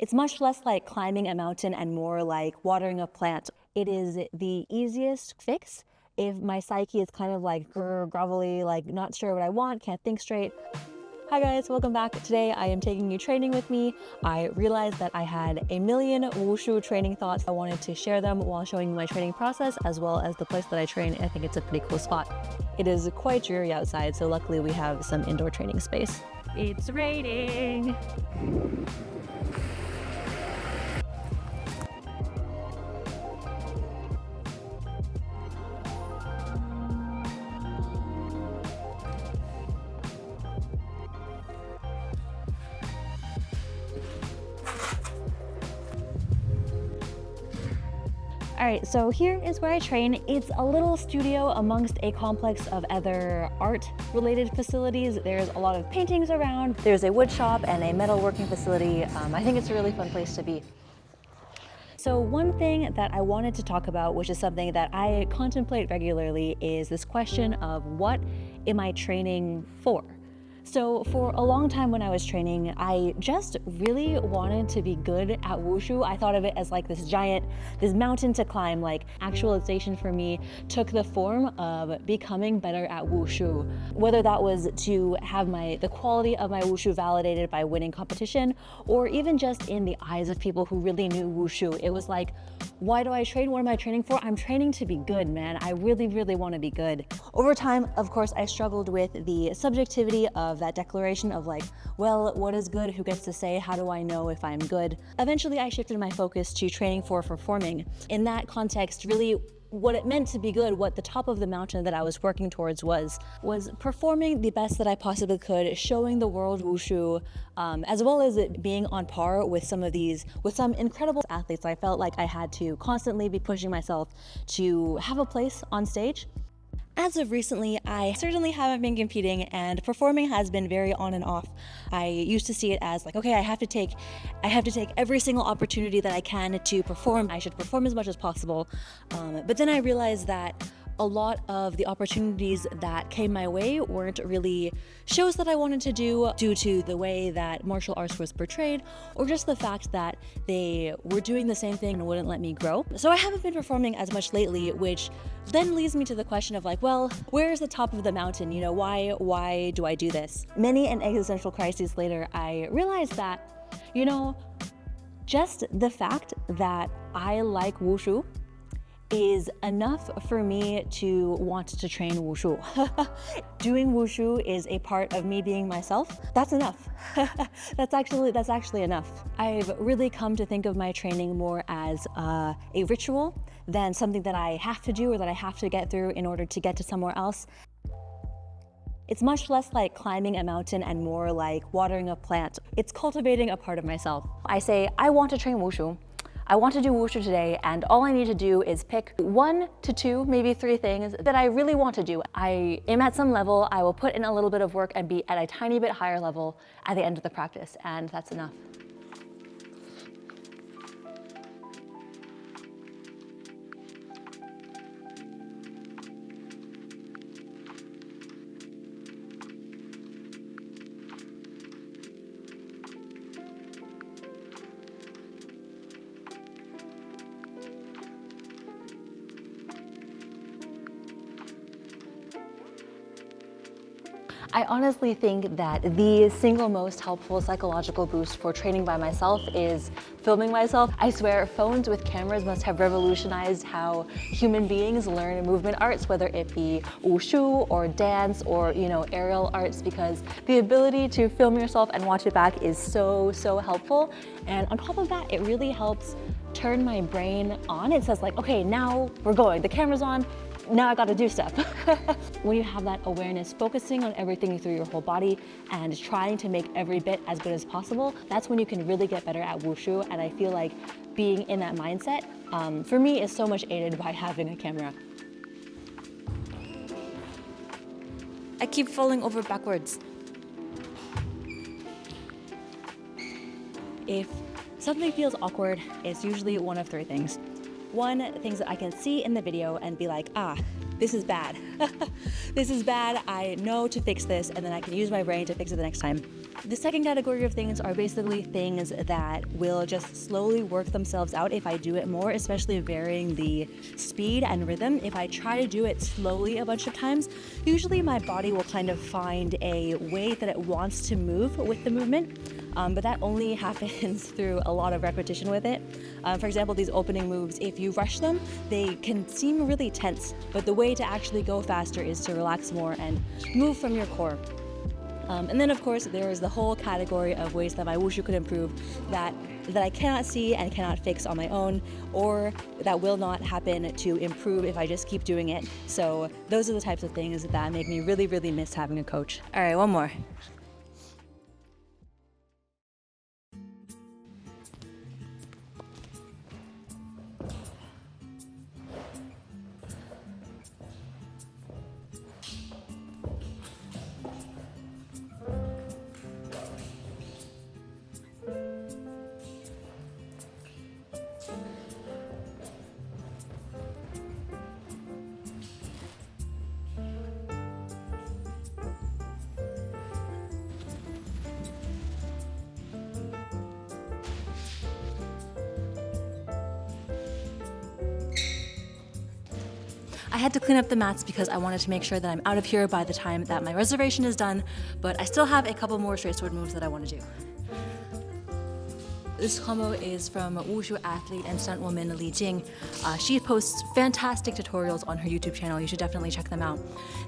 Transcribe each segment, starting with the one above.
It's much less like climbing a mountain and more like watering a plant. It is the easiest fix if my psyche is kind of like grovelly, like not sure what I want, can't think straight. Hi guys, welcome back. Today I am taking you training with me. I realized that I had a million wushu training thoughts. I wanted to share them while showing you my training process as well as the place that I train. I think it's a pretty cool spot. It is quite dreary outside, so luckily we have some indoor training space. It's raining. All right, so here is where I train. It's a little studio amongst a complex of other art-related facilities. There's a lot of paintings around. There's a wood shop and a metalworking facility. I think it's a really fun place to be. So one thing that I wanted to talk about, which is something that I contemplate regularly, is this question of what am I training for? So for a long time when I was training, I just really wanted to be good at wushu. I thought of it as like this mountain to climb. Like actualization for me took the form of becoming better at wushu. Whether that was to have the quality of my wushu validated by winning competition, or even just in the eyes of people who really knew wushu. It was like, why do I train? What am I training for? I'm training to be good, man. I really, really want to be good. Over time, of course, I struggled with the subjectivity of that declaration of like, well, what is good? Who gets to say? How do I know if I'm good? Eventually, I shifted my focus to training for performing. In that context, really, what it meant to be good, what the top of the mountain that I was working towards was performing the best that I possibly could, showing the world wushu, as well as it being on par with some incredible athletes. I felt like I had to constantly be pushing myself to have a place on stage. As of recently, I certainly haven't been competing, and performing has been very on and off. I used to see it as like, okay, I have to take every single opportunity that I can to perform. I should perform as much as possible. But then I realized that a lot of the opportunities that came my way weren't really shows that I wanted to do due to the way that martial arts was portrayed, or just the fact that they were doing the same thing and wouldn't let me grow. So I haven't been performing as much lately, which then leads me to the question of like, well, where's the top of the mountain? You know, why do I do this? Many an existential crises later, I realized that, you know, just the fact that I like wushu is enough for me to want to train wushu. Doing wushu is a part of me being myself. That's enough. That's actually enough. I've really come to think of my training more as a ritual than something that I have to do or that I have to get through in order to get to somewhere else. It's much less like climbing a mountain and more like watering a plant. It's cultivating a part of myself. I say, I want to train wushu. I want to do wushu today, and all I need to do is pick 1 to 2, maybe 3 things that I really want to do. I am at some level, I will put in a little bit of work and be at a tiny bit higher level at the end of the practice, and that's enough. I honestly think that the single most helpful psychological boost for training by myself is filming myself. I swear, phones with cameras must have revolutionized how human beings learn movement arts, whether it be wushu or dance or, you know, aerial arts, because the ability to film yourself and watch it back is so helpful. And on top of that, it really helps turn my brain on. It says like, okay, now we're going, the camera's on, now I gotta do stuff. When you have that awareness, focusing on everything through your whole body and trying to make every bit as good as possible, that's when you can really get better at wushu. And I feel like being in that mindset, for me, is so much aided by having a camera. I keep falling over backwards. If something feels awkward, it's usually one of 3 things. 1, things that I can see in the video and be like, this is bad. This is bad, I know to fix this, and then I can use my brain to fix it the next time. The second category of things are basically things that will just slowly work themselves out if I do it more, especially varying the speed and rhythm. If I try to do it slowly a bunch of times, usually my body will kind of find a way that it wants to move with the movement. But that only happens through a lot of repetition with it. For example, these opening moves, if you rush them, they can seem really tense, but the way to actually go faster is to relax more and move from your core. And then of course there is the whole category of ways that my wushu could improve that I cannot see and cannot fix on my own, or that will not happen to improve if I just keep doing it. So those are the types of things that make me really, really miss having a coach. All right, one more. I had to clean up the mats because I wanted to make sure that I'm out of here by the time that my reservation is done, but I still have a couple more straight sword moves that I want to do. This combo is from wushu athlete and stunt woman Jing. She posts fantastic tutorials on her YouTube channel. You should definitely check them out.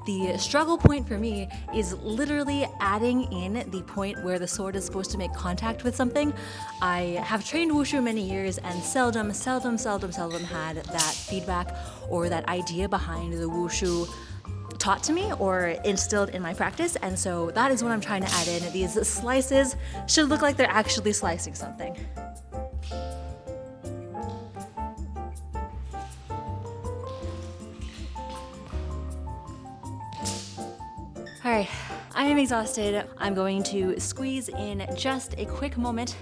The struggle point for me is literally adding in the point where the sword is supposed to make contact with something. I have trained wushu many years and seldom had that feedback or that idea behind the wushu taught to me or instilled in my practice, and so that is what I'm trying to add in. These slices should look like they're actually slicing something. All right, I am exhausted. I'm going to squeeze in just a quick moment,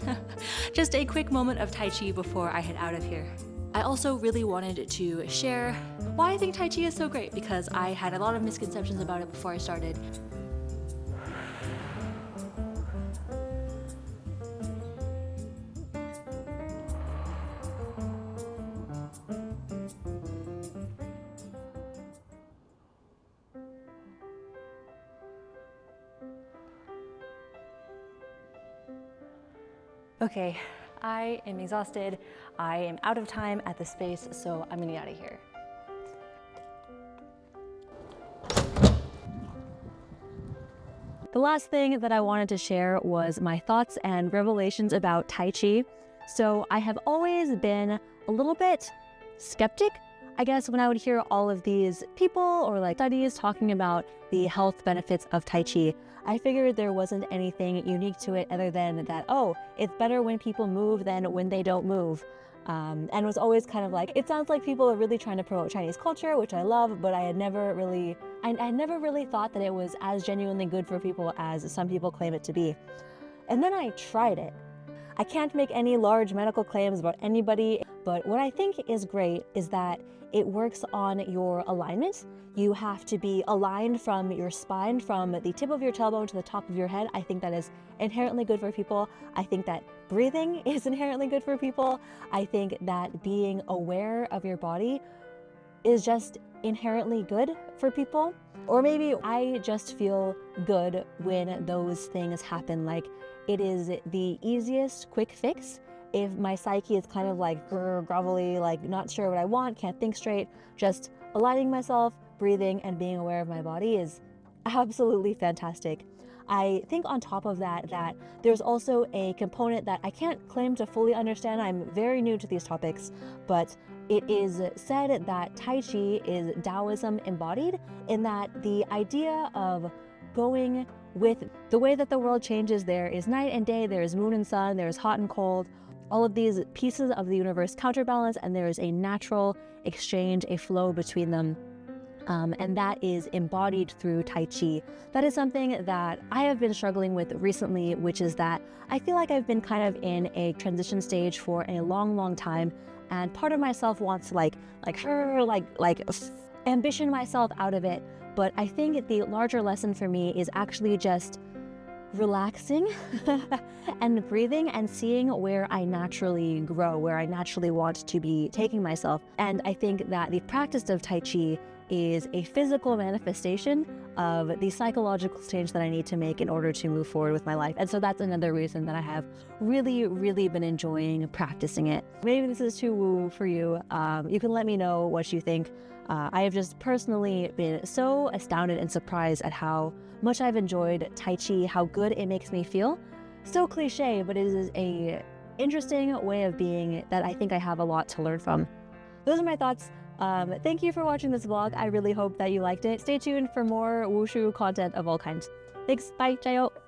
just a quick moment of Tai Chi before I head out of here. I also really wanted to share why I think Tai Chi is so great, because I had a lot of misconceptions about it before I started. Okay, I am exhausted. I am out of time at the space, so I'm gonna get out of here. The last thing that I wanted to share was my thoughts and revelations about Tai Chi. So I have always been a little bit skeptic, I guess, when I would hear all of these people or like studies talking about the health benefits of Tai Chi. I figured there wasn't anything unique to it other than that, oh, it's better when people move than when they don't move. And it was always kind of like, it sounds like people are really trying to promote Chinese culture, which I love, but I had never really thought that it was as genuinely good for people as some people claim it to be. And then I tried it. I can't make any large medical claims about anybody, but what I think is great is that it works on your alignment. You have to be aligned from your spine, from the tip of your tailbone to the top of your head. I think that is inherently good for people. I think that breathing is inherently good for people. I think that being aware of your body is just inherently good for people. Or maybe I just feel good when those things happen. Like, it is the easiest quick fix. If my psyche is kind of like grovelly, like not sure what I want, can't think straight, just aligning myself, breathing, and being aware of my body is absolutely fantastic. I think on top of that, there's also a component that I can't claim to fully understand. I'm very new to these topics, but it is said that Tai Chi is Taoism embodied, in that the idea of going with the way that the world changes. There is night and day, there is moon and sun, there is hot and cold. All of these pieces of the universe counterbalance, and there is a natural exchange, a flow between them. And that is embodied through Tai Chi. That is something that I have been struggling with recently, which is that I feel like I've been kind of in a transition stage for a long time, and part of myself wants to ambition myself out of it. But I think the larger lesson for me is actually just relaxing and breathing and seeing where I naturally grow, where I naturally want to be taking myself. And I think that the practice of Tai Chi is a physical manifestation of the psychological change that I need to make in order to move forward with my life. And so that's another reason that I have really been enjoying practicing it. Maybe this is too woo for you. You can let me know what you think. I have just personally been so astounded and surprised at how much I've enjoyed Tai Chi, how good it makes me feel. So cliche, but it is a interesting way of being that I think I have a lot to learn from. Those are my thoughts. Thank you for watching this vlog. I really hope that you liked it. Stay tuned for more wushu content of all kinds. Thanks, bye, 加油!